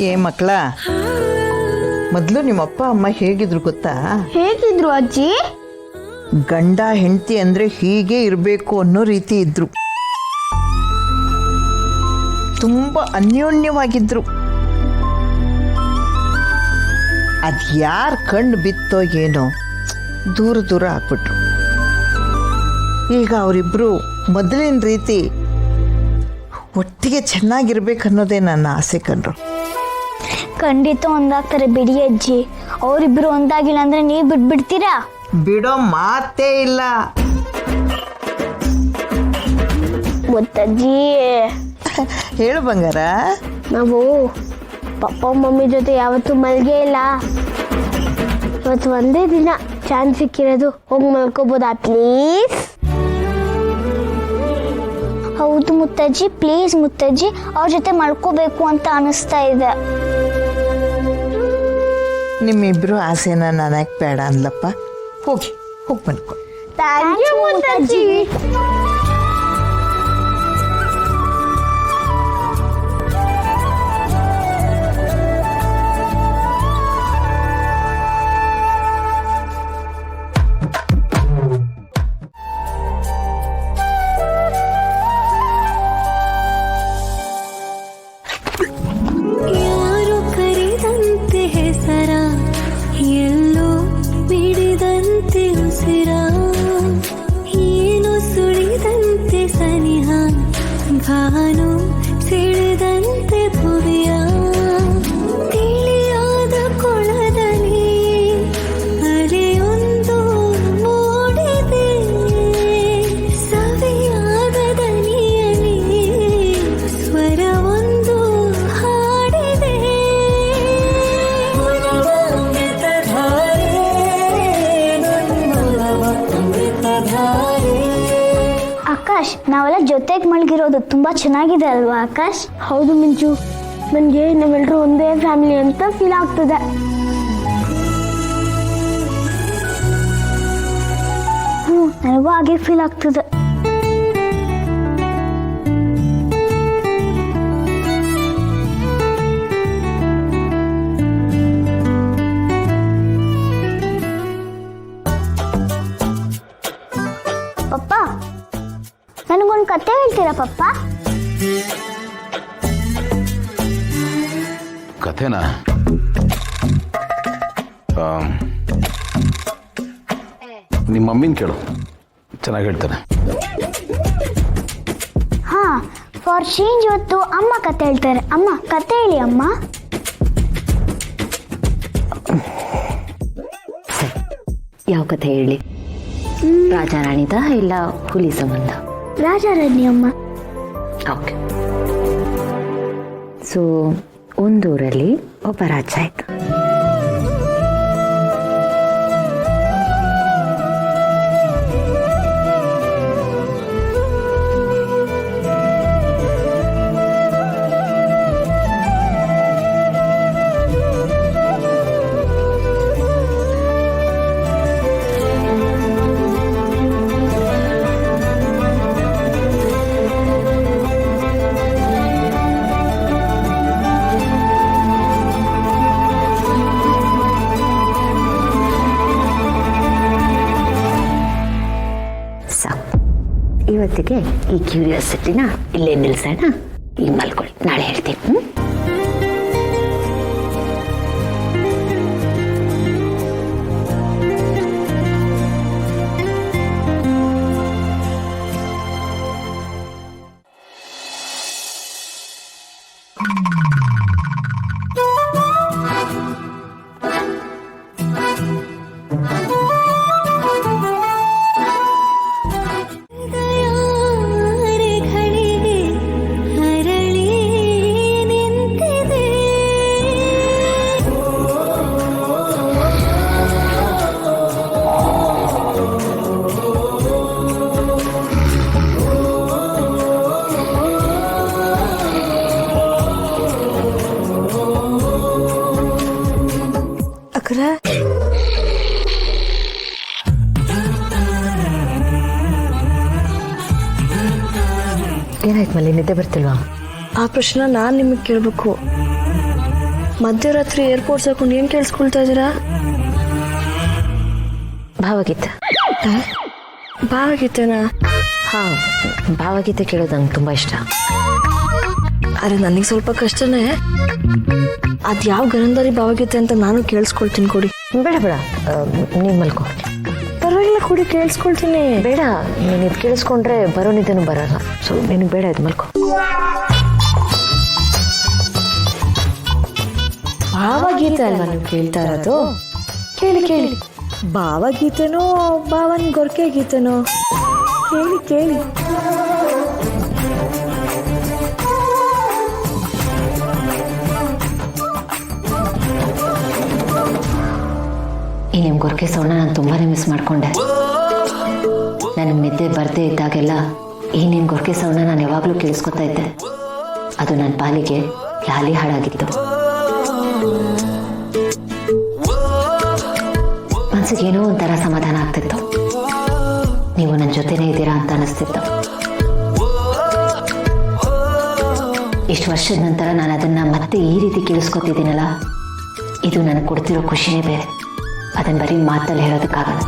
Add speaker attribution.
Speaker 1: ಏ ಮಕ್ಕಳ, ಮೊದಲು ನಿಮ್ಮಪ್ಪ ಅಮ್ಮ ಹೇಗಿದ್ರು ಗೊತ್ತಾ?
Speaker 2: ಹೇಗಿದ್ರು ಅಜ್ಜಿ?
Speaker 1: ಗಂಡ ಹೆಂಡತಿ ಅಂದರೆ ಹೀಗೆ ಇರಬೇಕು ಅನ್ನೋ ರೀತಿ ಇದ್ರು. ತುಂಬ ಅನ್ಯೋನ್ಯವಾಗಿದ್ರು. ಅದು ಯಾರು ಕಣ್ಣು ಬಿತ್ತೋ ಏನೋ ದೂರ ದೂರ ಆಗ್ಬಿಟ್ರು. ಈಗ ಅವರಿಬ್ಬರು ಮೊದಲಿನ ರೀತಿ ಒಟ್ಟಿಗೆ ಚೆನ್ನಾಗಿರ್ಬೇಕನ್ನೋದೇ ನನ್ನ ಆಸೆ ಕಣ್ರು.
Speaker 2: ಖಂಡಿತ ಒಂದಾಗ್ತಾರೆ ಬಿಡಿ ಅಜ್ಜಿ. ಅವರಿಬ್ರು ಒಂದಾಗಿಲ್ಲ ಅಂದ್ರೆ ನೀವು ಬಿಟ್ಬಿಡ್ತೀರಾ?
Speaker 1: ಬಿಡೋ ಮಾತೇ ಇಲ್ಲ.
Speaker 2: ಗೊತ್ತಜ್ಜಿ,
Speaker 1: ಹೇಳು ಬಂಗಾರ.
Speaker 2: ನಾವು ಪಪ್ಪ ಮಮ್ಮಿ ಜೊತೆ ಯಾವತ್ತೂ ಮಲ್ಗೆ ಇಲ್ಲ. ಇವತ್ತು ಒಂದೇ ದಿನ ಚಾನ್ಸ್ ಸಿಕ್ಕಿರೋದು, ಹೋಗಿ ಮಲ್ಕೋಬೋದಾ ಪ್ಲೀಸ್? ಹೌದು ಮುತ್ತಜ್ಜಿ, ಪ್ಲೀಸ್ ಮುತ್ತಜ್ಜಿ, ಅವ್ರ ಜೊತೆ ಮಲ್ಕೋಬೇಕು ಅಂತ ಅನಿಸ್ತಾ ಇದೆ.
Speaker 1: ನಿಮ್ಮಿಬ್ರು ಆಸೆನ ನನಗೆ ಬೇಡ ಅನ್ಲಪ್ಪ. ಹೋಗಿ ಹೋಗಿ ಮಲ್ಕೊ.
Speaker 2: Thank you ಮುತ್ತಜ್ಜಿ.
Speaker 3: ಭಾನು ಸಿಳಿದಂತೆ ಭುವಿಯ ತಿಳಿಯಾದ ಕೊಳದಲ್ಲಿ ಅಲೆಯೊಂದು ಮೂಡಿದೆ, ಸವಿಯಾದ ದನಿಯಲ್ಲಿ ಸ್ವರವೊಂದು ಹಾಡಿದೆ.
Speaker 2: ಆಕಾಶ್, ನಾವೆಲ್ಲ ಜೊತೆಗೆ ಮಲಗಿರೋದು ತುಂಬಾ ಚೆನ್ನಾಗಿದೆ ಅಲ್ವಾ ಆಕಾಶ್? ಹೌದು ಮಿಂಚು, ನನಗೆ ನಾವೆಲ್ಲರೂ ಒಂದೇ ಫ್ಯಾಮಿಲಿ ಅಂತ ಫೀಲ್ ಆಗ್ತದೆ. ನನಗೂ ಹಾಗೆ ಫೀಲ್ ಆಗ್ತದೆ. ಪಪ್ಪ, ನನಗೊಂದು ಕತೆ ಹೇಳ್ತೀರಾ ಪಪ್ಪ?
Speaker 4: ಕಥೆನಾ? ನಿಮ್ಮ ಮಮ್ಮಿನ ಕೇಳು, ಚೆನ್ನಾಗಿ ಹೇಳ್ತಾನೆ.
Speaker 2: ಹಾ, ಫಾರ್ ಚೇಂಜ್ ಇವತ್ತು ಅಮ್ಮ ಕತೆ ಹೇಳ್ತಾರೆ. ಅಮ್ಮ ಕತೆ ಹೇಳಿ ಅಮ್ಮ.
Speaker 5: ಯಾವ ಕಥೆ ಹೇಳಿ? ರಾಜ ರಾಣಿದ ಇಲ್ಲ ಹುಲಿ ಸಂಬಂಧ?
Speaker 2: ರಾಜಾರಾಣಿ ಅಮ್ಮ.
Speaker 5: ಓಕೆ. ಸೊ ಒಂದೂರಲ್ಲಿ ಒಬ್ಬ ರಾಜ ಇದ್ದ. ಇವತ್ತಿಗೆ ಈ ಕ್ಯೂರಿಯಾಸಿಟಿನ ಇಲ್ಲೇ ನಿಲ್ಸೋಣ. ಈಗ ಮಲ್ಕೊಳ್ಳಿ, ನಾಳೆ ಹೇಳ್ತೀನಿ. ಏನಾಯ್ತು ಮಲ್ಲಿ, ನಿದ್ದೆ ಬರ್ತಿಲ್ವಾ?
Speaker 6: ಆ ಪ್ರಶ್ನೆ ನಾನು ನಿಮಗೆ ಕೇಳಬೇಕು. ಮಧ್ಯರಾತ್ರಿ ಏರ್ಪೋರ್ಟ್ ಹಾಕೊಂಡು ಏನ್ ಕೇಳಿಸ್ಕೊಳ್ತಾ ಇದ್ದೀರಾ?
Speaker 5: ಭಾವಗೀತೆ.
Speaker 6: ಭಾವಗೀತೆನಾ?
Speaker 5: ಹಾ, ಭಾವಗೀತೆ ಕೇಳೋದು ನಂಗೆ ತುಂಬಾ ಇಷ್ಟ.
Speaker 6: ಅರೆ ನನಗೆ ಸ್ವಲ್ಪ ಕಷ್ಟನೇ. ಅದ್ ಯಾವ ಗರಂದಾರಿ ಭಾವಗೀತೆ ಅಂತ ನಾನು ಕೇಳಿಸ್ಕೊಳ್ತೀನಿ ಕೊಡಿ.
Speaker 5: ಬೇಡ ಬೇಡ, ನೀನ್ ಮಲ್ಕೋ.
Speaker 6: ಪರವಾಗಿಲ್ಲ ಕೊಡಿ, ಕೇಳಿಸ್ಕೊಳ್ತೀನಿ.
Speaker 5: ಬೇಡ, ನೀನು ಇದು ಕೇಳಿಸ್ಕೊಂಡ್ರೆ ಬರೋ ನಿದ್ದೆನೂ ಬರಲ್ಲ. ಸೊ ನಿನಗೆ ಬೇಡ, ಇದು ಮಲ್ಕೋ.
Speaker 6: ಭಾವಗೀತೆ ಅಲ್ವಾ ನೀವು ಕೇಳ್ತಾ ಇರೋದು? ಕೇಳಿ ಕೇಳಿ. ಭಾವಗೀತೆನೋ ಭಾವನ್ ಗೊರ್ಕೆ ಗೀತೆನೋ? ಕೇಳಿ ಕೇಳಿ.
Speaker 5: ಈ ನಿಮ್ಮ ಗೊರಕೆ ಸೌಂಡ್ನ ನಾನು ತುಂಬಾನೇ ಮಿಸ್ ಮಾಡ್ಕೊಂಡೆ. ನನಗೆ ನಿದ್ದೆ ಬರದೇ ಇದ್ದಾಗೆಲ್ಲ ಈ ನಿನ್ನ ಗೊರಕೆ ಸೌಂಡ್ನ ನಾನು ಯಾವಾಗಲೂ ಕೇಳಿಸ್ಕೊತಾ ಇದ್ದೆ. ಅದು ನನ್ನ ಪಾಲಿಗೆ ಲಾಲಿ ಹಾಡಾಗಿತ್ತು. ಮನ್ಸಿಗೆ ಏನೋ ಒಂಥರ ಸಮಾಧಾನ ಆಗ್ತಿತ್ತು. ನೀವು ನನ್ನ ಜೊತೆನೇ ಇದ್ದೀರಾ ಅಂತ ಅನಿಸ್ತಿತ್ತು. ಇಷ್ಟು ವರ್ಷದ ನಂತರ ನಾನು ಅದನ್ನ ಮತ್ತೆ ಈ ರೀತಿ ಕೇಳಿಸ್ಕೊತಿದ್ದೀನಲ್ಲ, ಇದು ನನಗೆ ಕೊಡ್ತಿರೋ ಖುಷಿನೇ ಬೇರೆ. ಅದನ್ನು ಬರೀ ಮಾತಲ್ಲಿ ಹೇಳೋದಕ್ಕಾಗಲ್ಲ.